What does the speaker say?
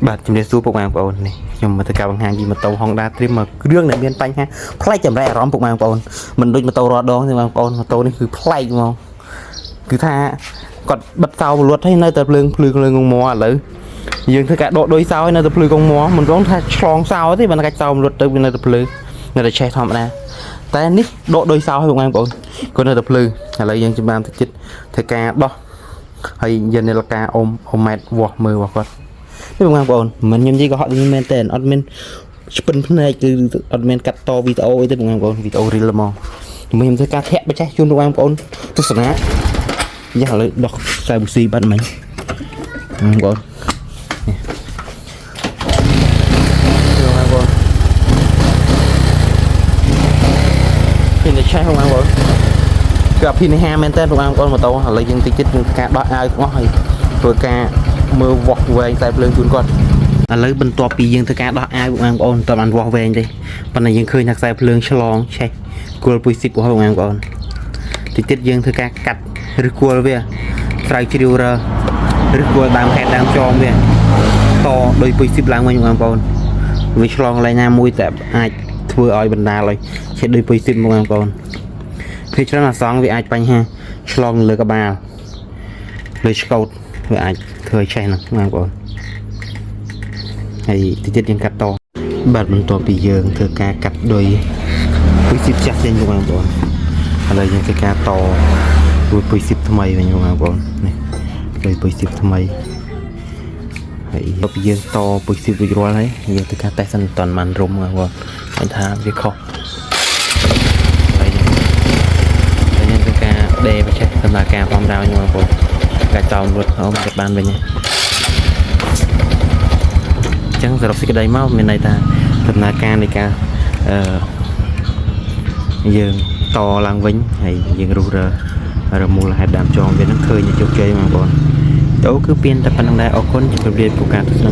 បាទជំរាបសួរពុកម៉ែបងប្អូននេះខ្ញុំមកទៅការបង្ហាញពីម៉ូតូ Honda Dream មកគ្រឿងដែលមានបញ្ហាផ្លែកចម្រែកអារម្មណ៍ពុកម៉ែបងប្អូនមិនដូចម៉ូតូរ៉ដងទេបងប្អូនម៉ូតូនេះគឺប្លែកហ្មងគឺថាគាត់បិទសោលួតហើយនៅតែភ្លើងងងឥឡូវយើងធ្វើការដកដុយសោឲ្យនៅតែភ្លឺកងមមិនរងថាឆ្លងសោទេបើកាច់សោលួតទៅវានៅតែភ្លឺនៅតែឆេះធម្មតាតែនេះដកដុយសោឲ្យពុកម៉ែបងប្អូនគាត់នៅតែភ្លឺឥឡូវយើងចាំបានទៅចិត្តធ្វើការដោះហើយយានិលកាអ៊ំម៉ែតវាស់មើលរបស់គាត់នេះបងប្អូនមិនខ្ញុំនិយាយក៏ហត់មែនតែអត់មានស្ពិនភ្នែកគឺអត់មានកាត់តវីដេអូអីទេបងប្អូនវីដេអូរីលហ្មងខ្ញុំធ្វើការធាក់បច្ចេកជូនបងប្អូនទស្សនាយ៉ាងឥឡូវដោះខ្សែប៊ូស៊ីបាត់មិញបងប្អូននេះឆេះបងប្អូនគឺអភិនិហាមែនតើបងប្អូនម៉ូតូឥឡូវយើងតិចៗនឹងការដោះអាវទាំងអស់ហើយធ្វើការមើលវាស់វែងតែភ្លើងជូនគាត់ឥឡូវបន្ទាប់ពីយើងធ្វើការដោះអាវបងប្អូនតើបានវាស់វែងទេប៉ុន្តែយើងឃើញថាខ្សែភ្លើងឆ្លងឆេះគល់ពុយស៊ីបរបស់បងប្អូនតិចៗយើងធ្វើការកាត់ឬគល់វាស្រាវជ្រាវរើឬគល់ដើមហេតុដើមចងវាតដោយពុយស៊ីបឡើងវិញបងប្អូនវាឆ្លងកន្លែងណាមួយតែអាចធ្វើឲ្យបណ្ដាលឲ្យឆេះដោយពុយស៊ីបបងប្អូនពេលច្រើនអាសងវាអាចបញ្ហាឆ្លងលើក្បាលលើឆ្កោតវាអាចធ្វើឲ្យឆេះហ្នឹងបងប្អូនហើយតិចទៀតយើងកាត់តបាទបន្ទាប់ពីយើងធ្វើការកាត់ដោយពុយស៊ីបចាស់ចេញបងប្អូនឥឡូវយើងធ្វើការតរួចពុយស៊ីបថ្មីវិញបងប្អូននេះដោយពុយស៊ីបថ្មីហើយបន្ទាប់ពីយើងតពុយស៊ីបរួចរាល់ហើយយើងធ្វើការតេស្តសិនតន់បានរុំបងប្អូនឃើញថាវាខុសដេបចេះដំណើរការធម្មតាវិញបងប្អូនកាច់តោមរត់មកកាត់បានវិញអញ្ចឹងសរុបសេចក្តីមកមានន័យថាដំណើរការនៃការយើងតឡើងវិញហើយយើងរុះរមូលហេតុដើមចងវានឹងឃើញជោគជ័យបងប្អូនតោគឺពៀនតែប៉ុណ្្នឹងដែរអរគុណជម្រាបលាពូការទស្សនា